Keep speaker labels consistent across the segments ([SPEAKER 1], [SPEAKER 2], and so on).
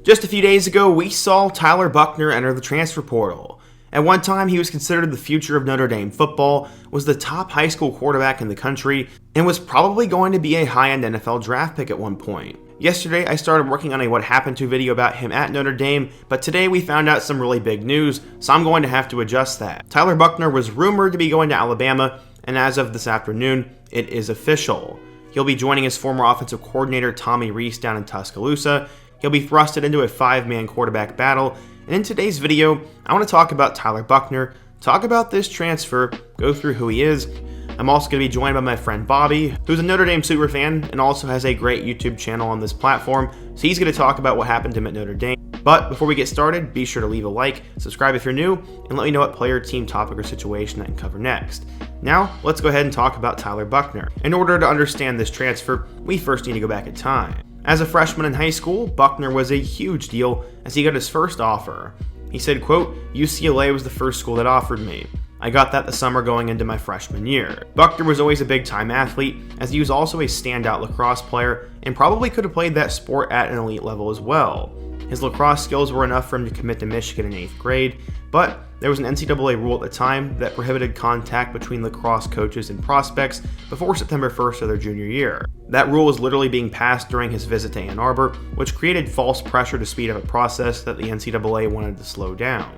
[SPEAKER 1] Just a few days ago, we saw Tyler Buchner enter the transfer portal. At one time, he was considered the future of Notre Dame football, was the top high school quarterback in the country, and was probably going to be a high-end NFL draft pick at one point. Yesterday, I started working on a What Happened To video about him at Notre Dame, but today we found out some really big news, so I'm going to have to adjust that. Tyler Buchner was rumored to be going to Alabama, and as of this afternoon, it is official. He'll be joining his former offensive coordinator Tommy Rees down in Tuscaloosa. He'll be thrusted into a 5-man quarterback battle, and in today's video, I want to talk about Tyler Buchner, talk about this transfer, go through who he is. I'm also going to be joined by my friend Bobby, who's a Notre Dame superfan and also has a great YouTube channel on this platform, so he's going to talk about what happened to him at Notre Dame. But before we get started, be sure to leave a like, subscribe if you're new, and let me know what player, team, topic, or situation I can cover next. Now, let's go ahead and talk about Tyler Buchner. In order to understand this transfer, we first need to go back in time. As a freshman in high school, Buchner was a huge deal as he got his first offer. He said, quote, "UCLA was the first school that offered me. I got that the summer going into my freshman year." Buchner was always a big-time athlete, as he was also a standout lacrosse player and probably could have played that sport at an elite level as well. His lacrosse skills were enough for him to commit to Michigan in 8th grade, but there was an NCAA rule at the time that prohibited contact between lacrosse coaches and prospects before September 1st of their junior year. That rule was literally being passed during his visit to Ann Arbor, which created false pressure to speed up a process that the NCAA wanted to slow down.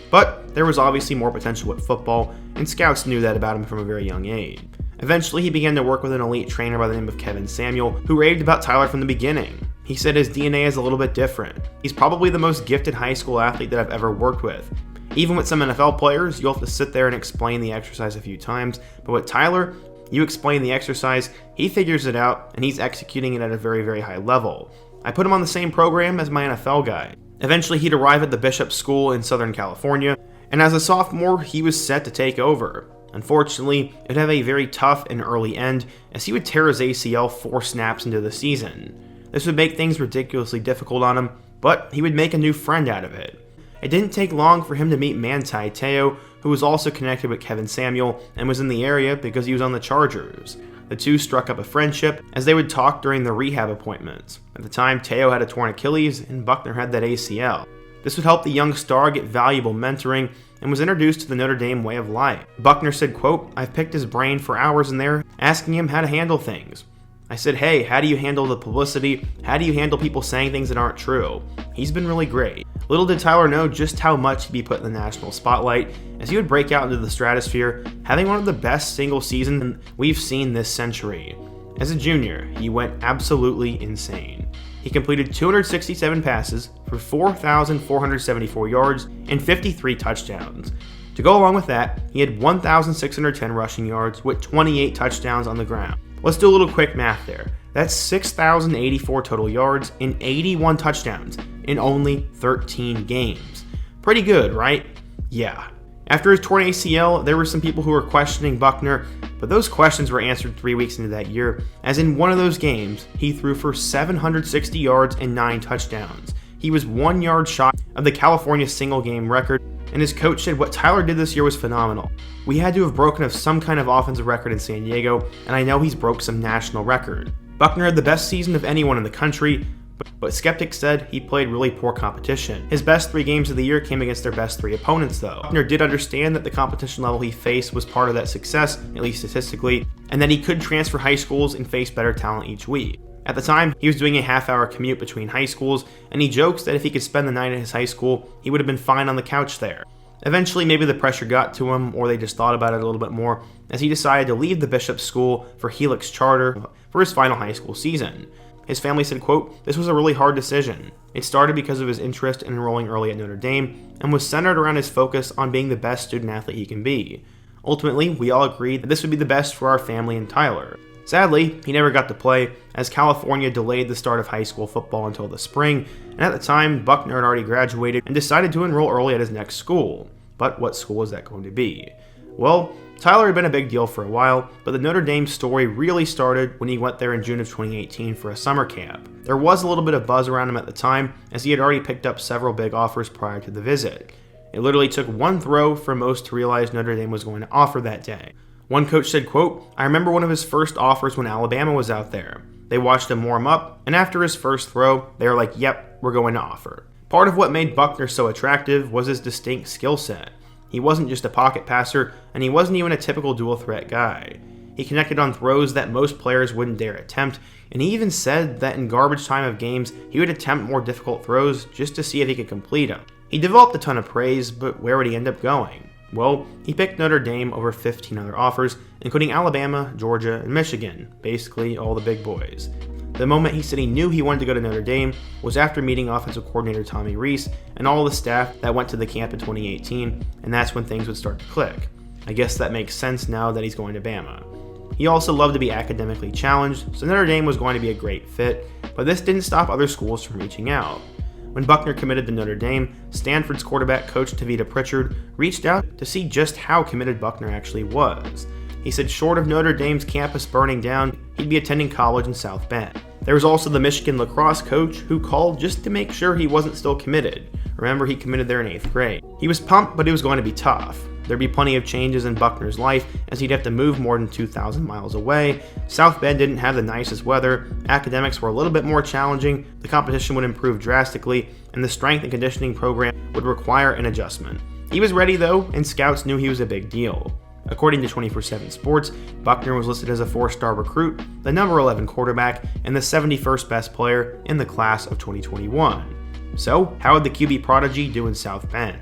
[SPEAKER 1] But there was obviously more potential with football, and scouts knew that about him from a very young age. Eventually, he began to work with an elite trainer by the name of Kevin Samuel, who raved about Tyler from the beginning. He said his DNA is a little bit different. He's probably the most gifted high school athlete that I've ever worked with. Even with some NFL players, you'll have to sit there and explain the exercise a few times, but with Tyler, you explain the exercise, he figures it out, and he's executing it at a very, very high level. I put him on the same program as my NFL guy. Eventually, he'd arrive at the Bishop School in Southern California, and as a sophomore, he was set to take over. Unfortunately, it would have a very tough and early end, as he would tear his ACL 4 snaps into the season. This would make things ridiculously difficult on him, but he would make a new friend out of it. It didn't take long for him to meet Manti Te'o, who was also connected with Kevin Samuel and was in the area because he was on the Chargers. The two struck up a friendship as they would talk during the rehab appointments. At the time, Te'o had a torn Achilles and Buchner had that ACL. This would help the young star get valuable mentoring and was introduced to the Notre Dame way of life. Buchner said, quote, "I've picked his brain for hours in there, asking him how to handle things. I said, hey, how do you handle the publicity? How do you handle people saying things that aren't true?" He's been really great. Little did Tyler know just how much he'd be put in the national spotlight as he would break out into the stratosphere, having one of the best single seasons we've seen this century. As a junior, he went absolutely insane. He completed 267 passes for 4,474 yards and 53 touchdowns. To go along with that, he had 1,610 rushing yards with 28 touchdowns on the ground. Let's do a little quick math there. That's 6,084 total yards and 81 touchdowns in only 13 games. Pretty good, right? Yeah. After his torn ACL, there were some people who were questioning Buchner, but those questions were answered 3 weeks into that year, as in one of those games, he threw for 760 yards and 9 touchdowns. He was 1 yard shy of the California single-game record, and his coach said what Tyler did this year was phenomenal. We had to have broken some kind of offensive record in San Diego, and I know he's broke some national record. Buchner had the best season of anyone in the country, but skeptics said he played really poor competition. His best 3 games of the year came against their best 3 opponents though. Buchner did understand that the competition level he faced was part of that success, at least statistically, and that he could transfer high schools and face better talent each week. At the time, he was doing a half-hour commute between high schools, and he jokes that if he could spend the night at his high school, he would have been fine on the couch there. Eventually, maybe the pressure got to him, or they just thought about it a little bit more, as he decided to leave the Bishop School for Helix Charter for his final high school season. His family said, quote, "This was a really hard decision. It started because of his interest in enrolling early at Notre Dame, and was centered around his focus on being the best student-athlete he can be. Ultimately, we all agreed that this would be the best for our family and Tyler." Sadly, he never got to play, as California delayed the start of high school football until the spring, and at the time, Buchner had already graduated and decided to enroll early at his next school. But what school was that going to be? Well, Tyler had been a big deal for a while, but the Notre Dame story really started when he went there in June of 2018 for a summer camp. There was a little bit of buzz around him at the time, as he had already picked up several big offers prior to the visit. It literally took one throw for most to realize Notre Dame was going to offer that day. One coach said, quote, "I remember one of his first offers when Alabama was out there. They watched him warm up, and after his first throw, they were like, yep, we're going to offer. Part of what made Buchner so attractive was his distinct skill set. He wasn't just a pocket passer, and he wasn't even a typical dual threat guy. He connected on throws that most players wouldn't dare attempt, and he even said that in garbage time of games, he would attempt more difficult throws just to see if he could complete them. He developed a ton of praise, but where would he end up going? Well, he picked Notre Dame over 15 other offers, including Alabama, Georgia, and Michigan, basically all the big boys. The moment he said he knew he wanted to go to Notre Dame was after meeting offensive coordinator Tommy Rees and all the staff that went to the camp in 2018, and that's when things would start to click. I guess that makes sense now that he's going to Bama. He also loved to be academically challenged, so Notre Dame was going to be a great fit, but this didn't stop other schools from reaching out. When Buchner committed to Notre Dame, Stanford's quarterback coach Tavita Pritchard reached out to see just how committed Buchner actually was. He said short of Notre Dame's campus burning down, he'd be attending college in South Bend. There was also the Michigan lacrosse coach who called just to make sure he wasn't still committed. Remember, he committed there in 8th grade. He was pumped, but it was going to be tough. There'd be plenty of changes in Buchner's life as he'd have to move more than 2,000 miles away. South Bend didn't have the nicest weather, academics were a little bit more challenging, the competition would improve drastically, and the strength and conditioning program would require an adjustment. He was ready though, and scouts knew he was a big deal. According to 24/7 Sports, Buchner was listed as a 4-star recruit, the number 11 quarterback, and the 71st best player in the class of 2021. So, how would the QB prodigy do in South Bend?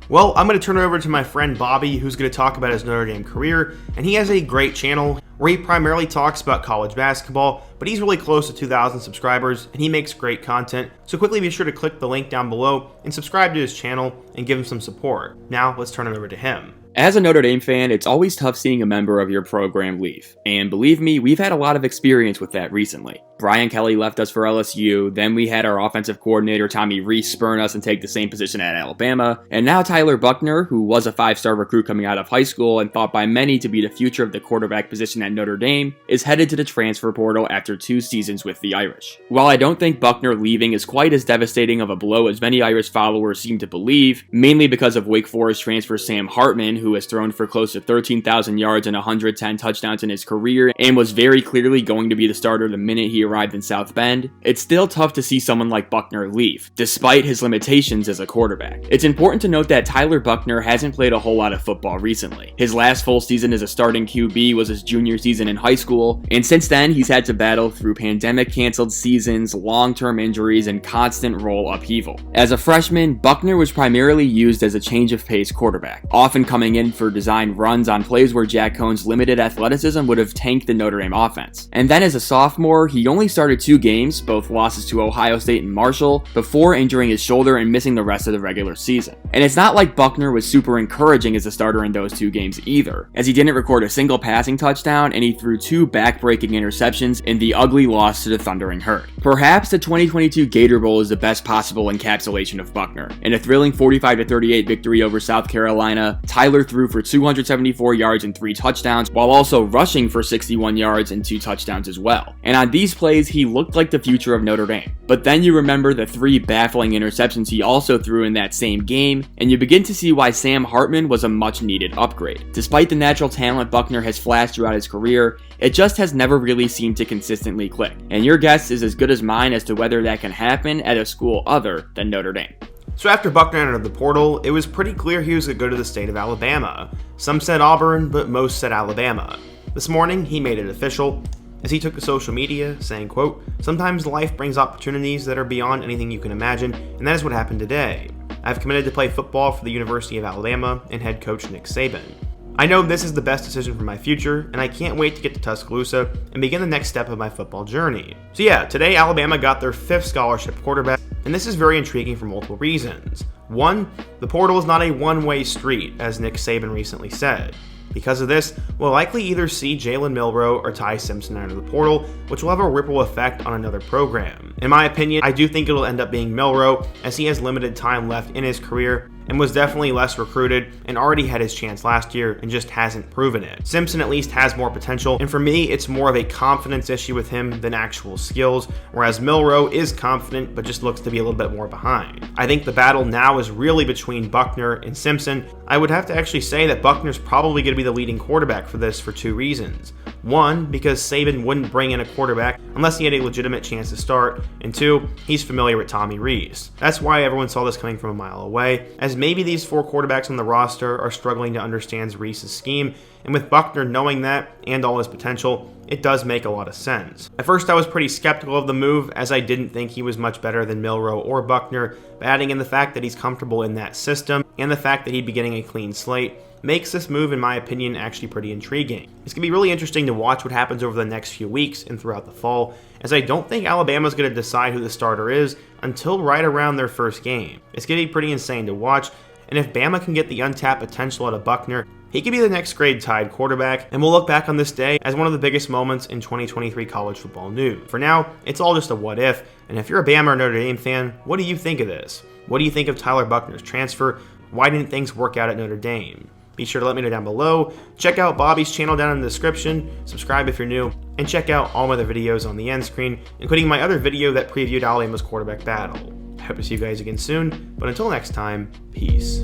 [SPEAKER 1] Well, I'm going to turn it over to my friend Bobby, who's going to talk about his Notre Dame career, and he has a great channel where he primarily talks about college basketball, but he's really close to 2,000 subscribers, and he makes great content, so quickly be sure to click the link down below and subscribe to his channel and give him some support. Now, let's turn it over to him.
[SPEAKER 2] As a Notre Dame fan, it's always tough seeing a member of your program leave, and believe me, we've had a lot of experience with that recently. Brian Kelly left us for LSU, then we had our offensive coordinator Tommy Rees spurn us and take the same position at Alabama, and now Tyler Buchner, who was a 5-star recruit coming out of high school and thought by many to be the future of the quarterback position at Notre Dame, is headed to the transfer portal after 2 seasons with the Irish. While I don't think Buchner leaving is quite as devastating of a blow as many Irish followers seem to believe, mainly because of Wake Forest transfer Sam Hartman, who has thrown for close to 13,000 yards and 110 touchdowns in his career and was very clearly going to be the starter the minute he arrived in South Bend, it's still tough to see someone like Buchner leave, despite his limitations as a quarterback. It's important to note that Tyler Buchner hasn't played a whole lot of football recently. His last full season as a starting QB was his junior season in high school, and since then he's had to battle through pandemic-canceled seasons, long-term injuries, and constant role upheaval. As a freshman, Buchner was primarily used as a change-of-pace quarterback, often coming in for design runs on plays where Jack Cohn's limited athleticism would have tanked the Notre Dame offense. And then as a sophomore, he only started 2 games, both losses to Ohio State and Marshall, before injuring his shoulder and missing the rest of the regular season. And it's not like Buchner was super encouraging as a starter in those 2 games either, as he didn't record a single passing touchdown and he threw 2 back-breaking interceptions in the ugly loss to the Thundering Herd. Perhaps the 2022 Gator Bowl is the best possible encapsulation of Buchner. In a thrilling 45-38 victory over South Carolina, Tyler threw for 274 yards and 3 touchdowns, while also rushing for 61 yards and 2 touchdowns as well. And on these plays, he looked like the future of Notre Dame. But then you remember the 3 baffling interceptions he also threw in that same game, and you begin to see why Sam Hartman was a much needed upgrade. Despite the natural talent Buchner has flashed throughout his career, it just has never really seemed to consistently click. And your guess is as good as mine as to whether that can happen at a school other than Notre Dame.
[SPEAKER 1] So after Buchner entered the portal, it was pretty clear he was going to go to the state of Alabama. Some said Auburn, but most said Alabama. This morning, he made it official as he took to social media, saying, quote, "Sometimes life brings opportunities that are beyond anything you can imagine, and that is what happened today. I've committed to play football for the University of Alabama and head coach Nick Saban. I know this is the best decision for my future, and I can't wait to get to Tuscaloosa and begin the next step of my football journey." So yeah, today Alabama got their 5th scholarship quarterback, and this is very intriguing for multiple reasons. 1, the portal is not a one-way street, as Nick Saban recently said. Because of this, we'll likely either see Jalen Milroe or Ty Simpson enter the portal, which will have a ripple effect on another program. In my opinion, I do think it'll end up being Milroe, as he has limited time left in his career and was definitely less recruited and already had his chance last year and just hasn't proven it. Simpson at least has more potential, and for me, it's more of a confidence issue with him than actual skills, whereas Milroe is confident but just looks to be a little bit more behind. I think the battle now is really between Buchner and Simpson. I would have to actually say that Buchner's probably going to be the leading quarterback for this for 2 reasons. One, because Saban wouldn't bring in a quarterback unless he had a legitimate chance to start, and two, he's familiar with Tommy Rees. That's why everyone saw this coming from a mile away, as maybe these 4 quarterbacks on the roster are struggling to understand Rees' scheme, and with Buchner knowing that and all his potential, it does make a lot of sense. At first I was pretty skeptical of the move, as I didn't think he was much better than Milroe or Buchner, but adding in the fact that he's comfortable in that system, and the fact that he'd be getting a clean slate, makes this move, in my opinion, actually pretty intriguing. It's going to be really interesting to watch what happens over the next few weeks and throughout the fall, as I don't think Alabama's going to decide who the starter is until right around their first game. It's going to be pretty insane to watch, and if Bama can get the untapped potential out of Buchner, he could be the next grade Tide quarterback, and we'll look back on this day as one of the biggest moments in 2023 college football news. For now, it's all just a what if, and if you're a Bama or Notre Dame fan, what do you think of this? What do you think of Tyler Buchner's transfer? Why didn't things work out at Notre Dame? Be sure to let me know down below. Check out Bobby's channel down in the description, subscribe if you're new, and check out all my other videos on the end screen, including my other video that previewed Alabama's quarterback battle. I hope to see you guys again soon, but until next time, peace.